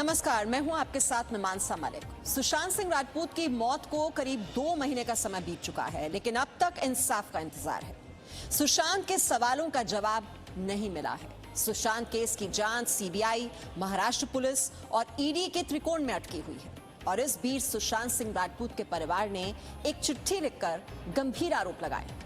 नमस्कार, मैं हूं आपके साथ में मानसा मलिक। सुशांत सिंह राजपूत की मौत को करीब 2 महीने का समय बीत चुका है, लेकिन अब तक इंसाफ का इंतजार है। सुशांत के सवालों का जवाब नहीं मिला है। सुशांत केस की जांच सीबीआई, महाराष्ट्र पुलिस और ईडी के त्रिकोण में अटकी हुई है और इस बीच सुशांत सिंह राजपूत के परिवार ने एक चिट्ठी लिखकर गंभीर आरोप लगाए।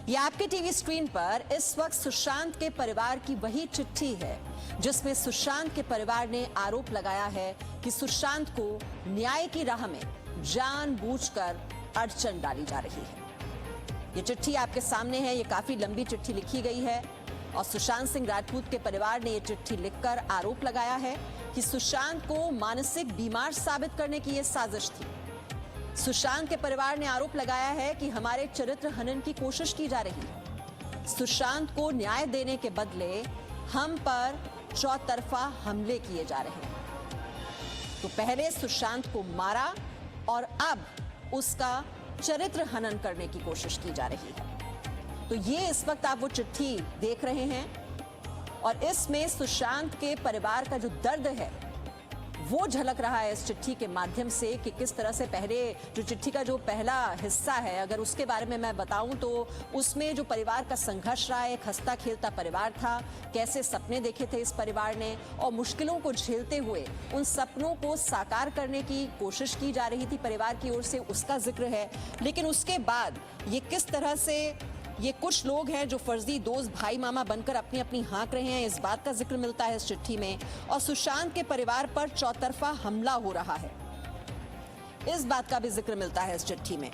ये आपके टीवी स्क्रीन पर इस वक्त सुशांत के परिवार की वही चिट्ठी है जिसमें सुशांत के परिवार ने आरोप लगाया है कि सुशांत को न्याय की राह में जानबूझकर अड़चन डाली जा रही है। ये चिट्ठी आपके सामने है। ये काफी लंबी चिट्ठी लिखी गई है और सुशांत सिंह राजपूत के परिवार ने ये चिट्ठी लिखकर आरोप लगाया है कि सुशांत को मानसिक बीमार साबित करने की ये साजिश थी। सुशांत के परिवार ने आरोप लगाया है कि हमारे चरित्र हनन की कोशिश की जा रही है। सुशांत को न्याय देने के बदले हम पर चौतरफा हमले किए जा रहे हैं। तो पहले सुशांत को मारा और अब उसका चरित्र हनन करने की कोशिश की जा रही है। तो ये इस वक्त आप वो चिट्ठी देख रहे हैं और इसमें सुशांत के परिवार का जो दर्द है वो झलक रहा है इस चिट्ठी के माध्यम से कि किस तरह से पहले जो चिट्ठी का जो पहला हिस्सा है, अगर उसके बारे में मैं बताऊं तो उसमें जो परिवार का संघर्ष रहा है, एक हंसता खेलता परिवार था, कैसे सपने देखे थे इस परिवार ने और मुश्किलों को झेलते हुए उन सपनों को साकार करने की कोशिश की जा रही थी परिवार की ओर से, उसका जिक्र है। लेकिन उसके बाद ये किस तरह से ये कुछ लोग हैं जो फर्जी दोस्त भाई मामा बनकर अपनी अपनी हाँक रहे हैं, इस बात का जिक्र मिलता है इस चिट्ठी में। और सुशांत के परिवार पर चौतरफा हमला हो रहा है, इस बात का भी जिक्र मिलता है इस चिट्ठी में।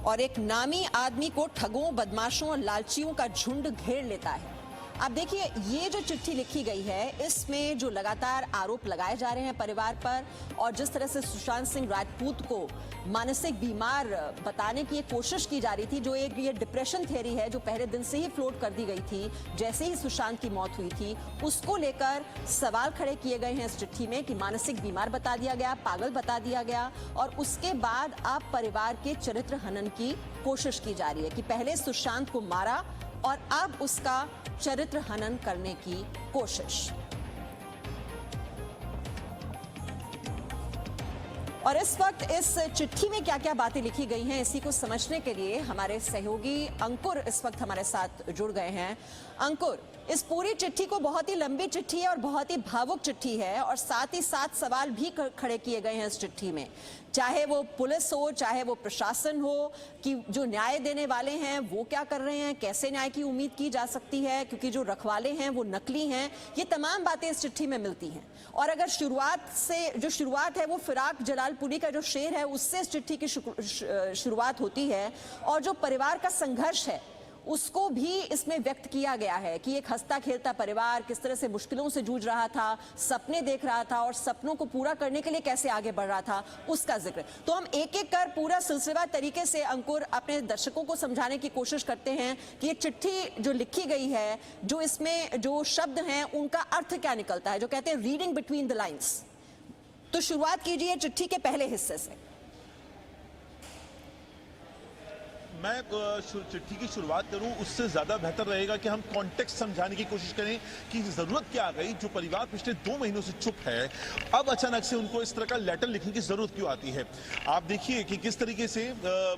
और एक नामी आदमी को ठगों, बदमाशों और लालचियों का झुंड घेर लेता है। अब देखिए, ये जो चिट्ठी लिखी गई है इसमें जो लगातार आरोप लगाए जा रहे हैं परिवार पर और जिस तरह से सुशांत सिंह राजपूत को मानसिक बीमार बताने की एक कोशिश की जा रही थी, जो एक ये डिप्रेशन थ्योरी है जो पहले दिन से ही फ्लोट कर दी गई थी जैसे ही सुशांत की मौत हुई थी, उसको लेकर सवाल खड़े किए गए हैं इस चिट्ठी में कि मानसिक बीमार बता दिया गया, पागल बता दिया गया और उसके बाद अब परिवार के चरित्र हनन की कोशिश की जा रही है कि पहले सुशांत को मारा और अब उसका चरित्र हनन करने की कोशिश। और इस वक्त इस चिट्ठी में क्या क्या बातें लिखी गई हैं, इसी को समझने के लिए हमारे सहयोगी अंकुर इस वक्त हमारे साथ जुड़ गए हैं। अंकुर, इस पूरी चिट्ठी को, बहुत ही लंबी चिट्ठी है और बहुत ही भावुक चिट्ठी है और साथ ही साथ सवाल भी खड़े किए गए हैं इस चिट्ठी में, चाहे वो पुलिस हो, चाहे वो प्रशासन हो, कि जो न्याय देने वाले हैं वो क्या कर रहे हैं, कैसे न्याय की उम्मीद की जा सकती है क्योंकि जो रखवाले हैं वो नकली हैं। ये तमाम बातें इस चिट्ठी में मिलती हैं। और अगर शुरुआत है वो फिराक जलालपुरी का जो शेर है उससे इस चिट्ठी की शुरुआत होती है और जो परिवार का संघर्ष है उसको भी इसमें व्यक्त किया गया है कि एक हंसता खेलता परिवार किस तरह से मुश्किलों से जूझ रहा था, सपने देख रहा था और सपनों को पूरा करने के लिए कैसे आगे बढ़ रहा था, उसका जिक्र। तो हम एक एक कर पूरा सिलसिलेवार तरीके से अंकुर अपने दर्शकों को समझाने की कोशिश करते हैं कि ये चिट्ठी जो लिखी गई है, जो इसमें जो शब्द हैं उनका अर्थ क्या निकलता है, जो कहते हैं रीडिंग बिटवीन द लाइन्स। तो शुरुआत कीजिए चिट्ठी के पहले हिस्से से। मैं चिट्ठी की शुरुआत करूं उससे ज़्यादा बेहतर रहेगा कि हम कॉन्टेक्स्ट समझाने की कोशिश करें कि ज़रूरत क्या आ गई। जो परिवार पिछले 2 महीनों से चुप है, अब अचानक से उनको इस तरह का लेटर लिखने की ज़रूरत क्यों आती है। आप देखिए कि किस तरीके से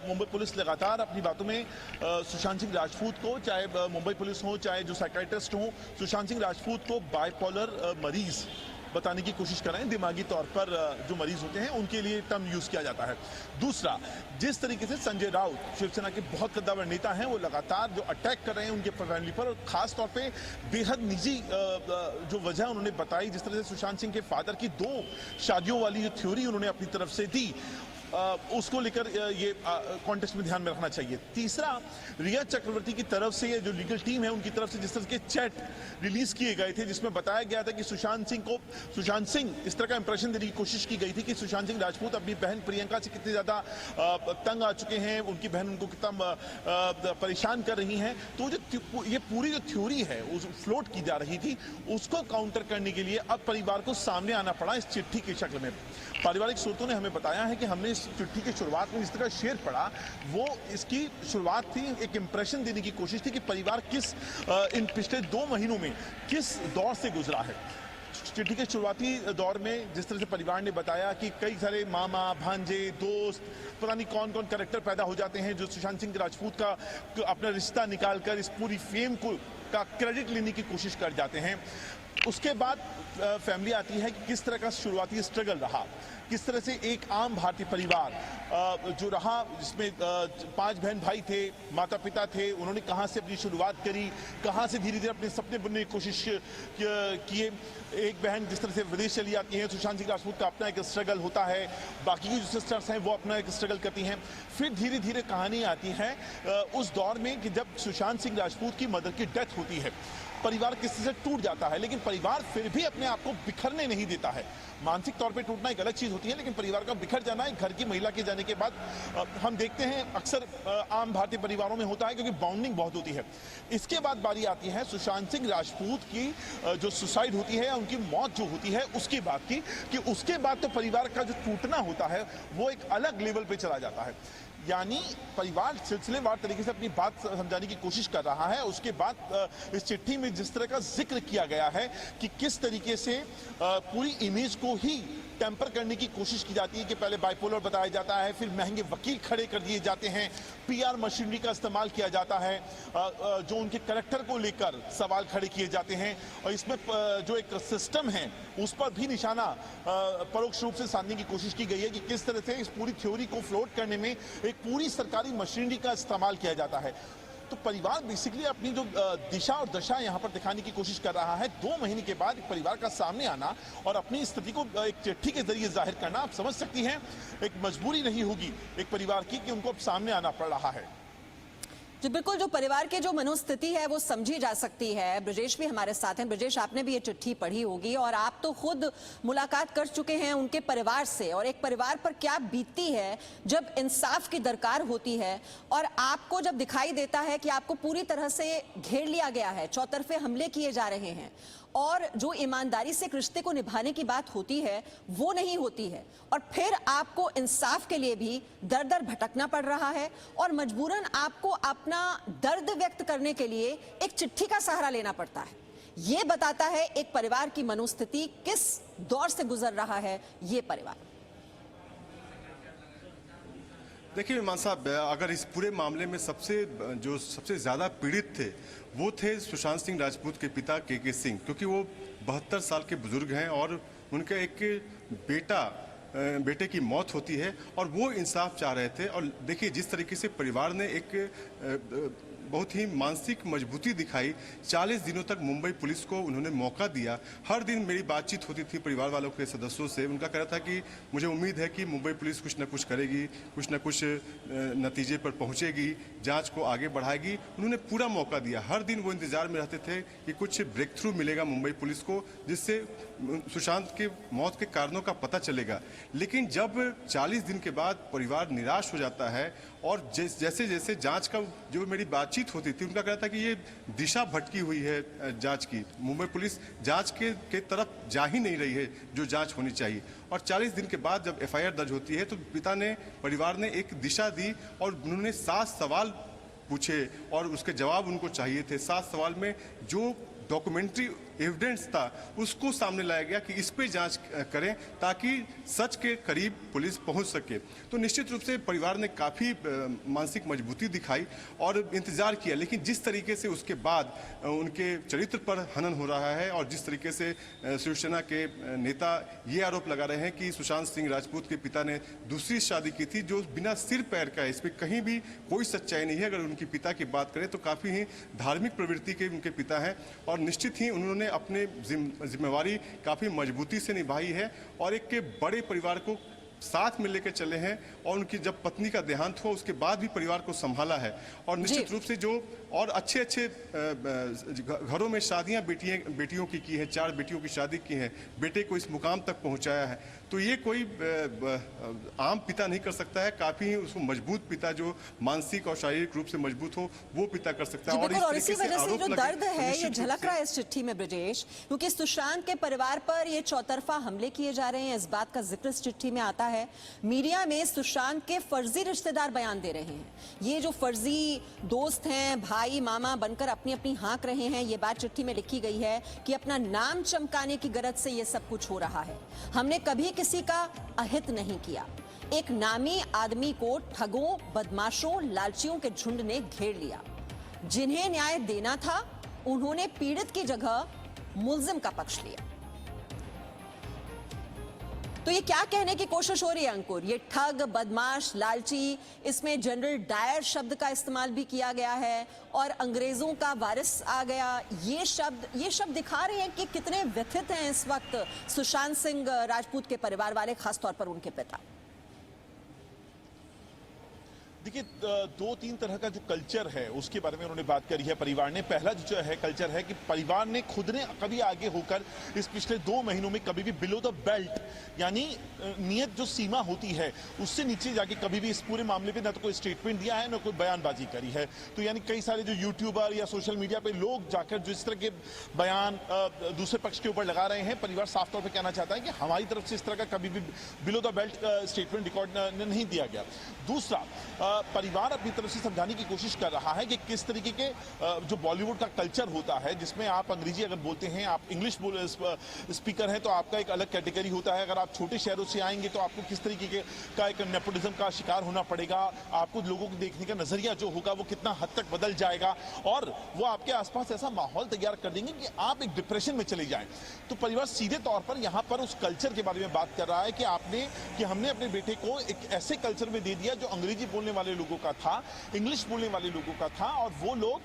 मुंबई पुलिस लगातार अपनी बातों में सुशांत सिंह राजपूत को, चाहे मुंबई पुलिस हो चाहे जो साइकियाट्रिस्ट हो, सुशांत सिंह राजपूत को बाइपोलर मरीज बताने की कोशिश कर रहे हैं। दिमागी तौर पर जो मरीज होते हैं उनके लिए टर्म यूज किया जाता है। दूसरा, जिस तरीके से संजय राउत शिवसेना के बहुत कद्दावर नेता हैं, वो लगातार जो अटैक कर रहे हैं उनके फैमिली पर, और खास तौर पे बेहद निजी जो वजह उन्होंने बताई, जिस तरह से सुशांत सिंह के फादर की 2 शादियों वाली जो थ्योरी उन्होंने अपनी तरफ से दी, उसको लेकर ये कॉन्टेक्स्ट में ध्यान में रखना चाहिए। तीसरा, रिया चक्रवर्ती की तरफ से जो लीगल टीम है उनकी तरफ से जिस तरह के चैट रिलीज किए गए थे जिसमें बताया गया था कि सुशांत सिंह इस तरह का इंप्रेशन देने की कोशिश की गई थी कि सुशांत सिंह राजपूत अपनी बहन प्रियंका से कितने ज्यादा तंग आ चुके हैं, उनकी बहन उनको कितना परेशान कर रही हैं। तो जो ये पूरी जो थ्योरी है उस फ्लोट की जा रही थी, उसको काउंटर करने के लिए अब परिवार को सामने आना पड़ा इस चिट्ठी की शक्ल में। पारिवारिक स्रोतों ने हमें बताया है कि हमने इस चिट्ठी की शुरुआत में इस तरह शेर पड़ा, वो इसकी शुरुआत थी, एक इंप्रेशन देने की कोशिश थी कि परिवार किस इन पिछले 2 महीनों में किस दौर से गुजरा है। चिट्ठी के शुरुआती दौर में जिस तरह से परिवार ने बताया कि कई सारे मामा भांजे दोस्त पता नहीं कौन कौन कैरेक्टर पैदा हो जाते हैं जो सुशांत सिंह राजपूत का अपना रिश्ता निकालकर इस पूरी फेम का क्रेडिट लेने की कोशिश कर जाते हैं। उसके बाद फैमिली आती है कि किस तरह का शुरुआती स्ट्रगल रहा, किस तरह से एक आम भारतीय परिवार जो रहा, जिसमें 5 बहन भाई थे, माता पिता थे, उन्होंने कहां से अपनी शुरुआत करी, कहां से धीरे धीरे अपने सपने बुनने की कोशिश किए। एक बहन जिस तरह से विदेश चली जाती है, सुशांत सिंह राजपूत का अपना एक स्ट्रगल होता है, बाकी की जो सिस्टर्स हैं वो अपना एक स्ट्रगल करती हैं। फिर धीरे धीरे कहानी आती है उस दौर में कि जब सुशांत सिंह राजपूत की मदर की डेथ होती है, परिवार किसी से टूट जाता है, लेकिन परिवार फिर भी अपने आप को बिखरने नहीं देता है। मानसिक तौर पे टूटना एक अलग चीज होती है, लेकिन परिवार का बिखर जाना एक घर की महिला के जाने के बाद हम देखते हैं अक्सर आम भारतीय परिवारों में होता है, क्योंकि बाउंडिंग बहुत होती है। इसके बाद बारी आती है सुशांत सिंह राजपूत की जो सुसाइड होती है, उनकी मौत जो होती है उसकी बात की, कि उसके बाद तो परिवार का जो टूटना होता है वो एक अलग लेवल पे चला जाता है। यानी परिवार सिलसिलेवार तरीके से अपनी बात समझाने की कोशिश कर रहा है। उसके बाद इस चिट्ठी में जिस तरह का जिक्र किया गया है कि किस तरीके से पूरी इमेज को ही टेम्पर करने की कोशिश की जाती है कि पहले बाइपोलर बताया जाता है, फिर महंगे वकील खड़े कर दिए जाते हैं, पीआर मशीनरी का इस्तेमाल किया जाता है, जो उनके कैरेक्टर को लेकर सवाल खड़े किए जाते हैं, और इसमें जो एक सिस्टम है उस पर भी निशाना परोक्ष रूप से साधने की कोशिश की गई है कि किस तरह से इस पूरी थ्योरी को फ्लोट करने में एक पूरी सरकारी मशीनरी का इस्तेमाल किया जाता है। तो परिवार बेसिकली अपनी जो दिशा और दशा यहाँ पर दिखाने की कोशिश कर रहा है। 2 महीने के बाद एक परिवार का सामने आना और अपनी स्थिति को एक चिट्ठी के जरिए जाहिर करना, आप समझ सकती हैं एक मजबूरी नहीं होगी एक परिवार की कि उनको अब सामने आना पड़ रहा है। जी बिल्कुल, जो परिवार की जो मनोस्थिति है वो समझी जा सकती है। ब्रजेश भी हमारे साथ हैं। ब्रजेश, आपने भी ये चिट्ठी पढ़ी होगी और आप तो खुद मुलाकात कर चुके हैं उनके परिवार से, और एक परिवार पर क्या बीतती है जब इंसाफ की दरकार होती है और आपको जब दिखाई देता है कि आपको पूरी तरह से घेर लिया गया है, चौतरफे हमले किए जा रहे हैं, और जो ईमानदारी से एक रिश्ते को निभाने की बात होती है वो नहीं होती है, और फिर आपको इंसाफ के लिए भी दर दर भटकना पड़ रहा है, और मजबूरन आपको अपना दर्द व्यक्त करने के लिए एक चिट्ठी का सहारा लेना पड़ता है। ये बताता है एक परिवार की मनोस्थिति किस दौर से गुजर रहा है ये परिवार। देखिए मान साहब, अगर इस पूरे मामले में सबसे ज़्यादा पीड़ित थे वो थे सुशांत सिंह राजपूत के पिता के सिंह, क्योंकि वो 72 साल के बुजुर्ग हैं और उनका एक बेटे की मौत होती है और वो इंसाफ चाह रहे थे। और देखिए जिस तरीके से परिवार ने एक बहुत ही मानसिक मजबूती दिखाई, 40 दिनों तक मुंबई पुलिस को उन्होंने मौका दिया। हर दिन मेरी बातचीत होती थी परिवार वालों के सदस्यों से, उनका कहना था कि मुझे उम्मीद है कि मुंबई पुलिस कुछ न कुछ करेगी, कुछ न कुछ नतीजे पर पहुंचेगी, जांच को आगे बढ़ाएगी। उन्होंने पूरा मौका दिया। हर दिन वो इंतजार में रहते थे कि कुछ ब्रेक थ्रू मिलेगा मुंबई पुलिस को, जिससे सुशांत के मौत के कारणों का पता चलेगा। लेकिन जब 40 दिन के बाद परिवार निराश हो जाता है और जैसे जैसे जांच का जो मेरी बातचीत होती थी, उनका कहना था कि ये दिशा भटकी हुई है जांच की, मुंबई पुलिस जांच के तरफ जा ही नहीं रही है जो जांच होनी चाहिए। और 40 दिन के बाद जब एफआईआर दर्ज होती है तो परिवार ने एक दिशा दी और उन्होंने 7 सवाल पूछे और उसके जवाब उनको चाहिए थे। 7 सवाल में जो डॉक्यूमेंट्री एविडेंस था उसको सामने लाया गया कि इस पे जांच करें ताकि सच के करीब पुलिस पहुंच सके। तो निश्चित रूप से परिवार ने काफ़ी मानसिक मजबूती दिखाई और इंतज़ार किया, लेकिन जिस तरीके से उसके बाद उनके चरित्र पर हनन हो रहा है और जिस तरीके से शिवसेना के नेता ये आरोप लगा रहे हैं कि सुशांत सिंह राजपूत के पिता ने दूसरी शादी की थी जो बिना सिर पैर का है, इस पर कहीं भी कोई सच्चाई नहीं है। अगर उनके पिता की बात करें तो काफ़ी ही धार्मिक प्रवृत्ति के उनके पिता हैं और निश्चित ही उन्होंने अपने जिम्मेवारी काफ़ी मजबूती से निभाई है और एक के बड़े परिवार को साथ में लेकर चले हैं और उनकी जब पत्नी का देहांत हुआ उसके बाद भी परिवार को संभाला है। और निश्चित रूप से जो और अच्छे घरों में शादियां बेटियों की है, 4 बेटियों की शादी की है, बेटे को इस मुकाम तक पहुंचाया है। तो ये कोई आम पिता नहीं कर सकता है, काफी उसको मजबूत पिता जो मानसिक और शारीरिक रूप से मजबूत हो वो पिता कर सकता है। और इसी वजह से जो दर्द है ये झलक रहा है इस चिट्ठी में ब्रजेश, क्योंकि सुशांत के परिवार पर ये चौतरफा हमले किए जा रहे हैं, इस बात का जिक्र इस चिट्ठी में आता है। मीडिया में सुशांत के फर्जी रिश्तेदार बयान दे रहे हैं। ये जो फर्जी दोस्त हैं, भाई मामा बनकर अपनी अपनी हाँक रहे हैं, ये बात चिट्ठी में लिखी गई है कि अपना नाम चमकाने की गरज से ये सब कुछ हो रहा है। हमने कभी किसी का अहित नहीं किया। एक नामी आदमी को ठगों, बदमाशों, लालचियों के झुंड ने घेर लिया। जिन्हें न्याय देना था उन्होंने पीड़ित की जगह मुल्जिम का पक्ष लिया। तो ये क्या कहने की कोशिश हो रही है अंकुर? ये ठग, बदमाश, लालची, इसमें जनरल डायर शब्द का इस्तेमाल भी किया गया है और अंग्रेजों का वारिस आ गया। ये शब्द दिखा रहे हैं कि कितने व्यथित हैं इस वक्त सुशांत सिंह राजपूत के परिवार वाले, खासतौर पर उनके पिता। देखिए, दो तीन तरह का जो कल्चर है उसके बारे में उन्होंने बात करी है परिवार ने। पहला जो है कल्चर है कि परिवार ने खुद ने कभी आगे होकर इस पिछले 2 महीनों में कभी भी बिलो द बेल्ट, यानी नियत जो सीमा होती है उससे नीचे जाके कभी भी इस पूरे मामले पे ना तो कोई स्टेटमेंट दिया है ना कोई बयानबाजी करी है। तो यानी कई सारे जो यूट्यूबर या सोशल मीडिया पे लोग जाकर जो इस तरह के बयान दूसरे पक्ष के ऊपर लगा रहे हैं, परिवार साफ तौर पर कहना चाहता है कि हमारी तरफ से इस तरह का कभी भी below the belt statement record नहीं दिया गया। दूसरा, परिवार अपनी तरफ से समझाने की कोशिश कर रहा है कि किस तरीके के जो बॉलीवुड का कल्चर होता है, जिसमें आप अंग्रेजी अगर बोलते हैं, आप इंग्लिश स्पीकर हैं, तो आपका एक अलग कैटेगरी होता है। अगर आप छोटे शहरों से आएंगे तो आपको किस तरीके का एक नेपोटिज्म का शिकार होना पड़ेगा। आपको लोगों को देखने का नजरिया जो होगा वो कितना हद तक बदल जाएगा और वो आपके आसपास ऐसा माहौल तैयार कर देंगे कि आप एक डिप्रेशन में चले जाएं। तो परिवार सीधे तौर पर यहाँ पर उस कल्चर के बारे में बात कर रहा है कि हमने अपने बेटे को एक ऐसे कल्चर में दे दिया जो अंग्रेजी बोलने वाले लोगों का था, इंग्लिश बोलने वाले लोगों का था, और वो लोग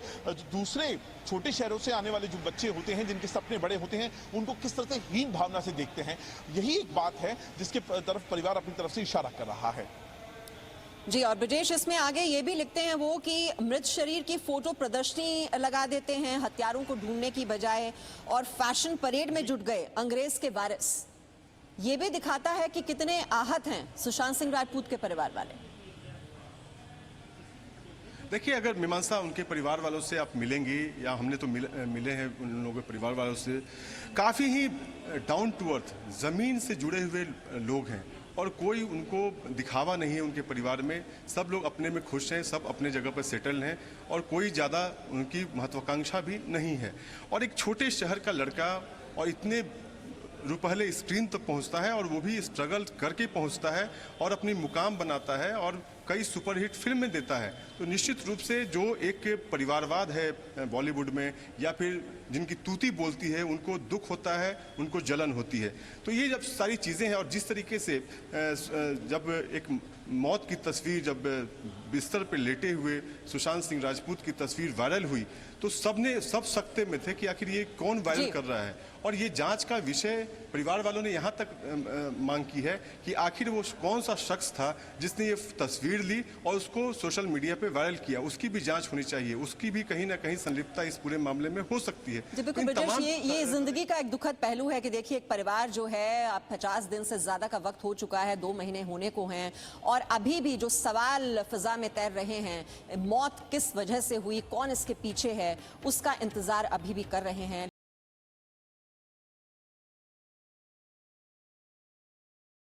दूसरे छोटे शहरों से आने वाले जो बच्चे होते हैं, जिनके सपने बड़े होते हैं, उनको किस तरह से हीन भावना से देखते हैं। यही एक बात है जिसके तरफ परिवार अपनी तरफ से इशारा कर रहा है। जी, और ब्रिजेश इसमें आगे ये भी लिखते हैं वो कि मृत शरीर की फोटो प्रदर्शनी लगा देते हैं हत्यारों को ढूंढने की बजाय, और फैशन परेड में जुट गए अंग्रेज के वारिस। ये भी दिखाता है कि कितने आहत हैं सुशांत सिंह राजपूत के परिवार वाले। देखिए, अगर मीमांसा उनके परिवार वालों से आप मिलेंगे, या हमने तो मिले हैं उन लोगों के परिवार वालों से, काफ़ी ही डाउन टू अर्थ, ज़मीन से जुड़े हुए लोग हैं और कोई उनको दिखावा नहीं है उनके परिवार में। सब लोग अपने में खुश हैं, सब अपने जगह पर सेटल हैं और कोई ज़्यादा उनकी महत्वाकांक्षा भी नहीं है। और एक छोटे शहर का लड़का और इतने रुपहले स्क्रीन तक पहुंचता है, और वो भी स्ट्रगल करके पहुंचता है और अपनी मुकाम बनाता है और कई सुपरहिट फिल्में देता है। तो निश्चित रूप से जो एक परिवारवाद है बॉलीवुड में, या फिर जिनकी तूती बोलती है, उनको दुख होता है, उनको जलन होती है। तो ये जब सारी चीज़ें हैं, और जिस तरीके से जब एक मौत की तस्वीर, जब बिस्तर पर लेटे हुए सुशांत सिंह राजपूत की तस्वीर वायरल हुई, तो सब सकते में थे कि आखिर ये कौन वायरल कर रहा है। और ये जांच का विषय परिवार वालों ने यहाँ तक मांग की है कि आखिर वो कौन सा शख्स था जिसने ये तस्वीर ली और उसको सोशल मीडिया पे वायरल किया। उसकी भी जांच होनी चाहिए, उसकी भी कहीं ना कहीं संलिप्तता इस पूरे मामले में हो सकती है। ये जिंदगी का एक दुखद पहलू है कि देखिए, एक परिवार जो है, अब 50 दिन से ज्यादा का वक्त हो चुका है, 2 महीने होने को हैं, और अभी भी जो सवाल फिजा में तैर रहे हैं, मौत किस वजह से हुई, कौन इसके पीछे है, उसका इंतजार अभी भी कर रहे हैं।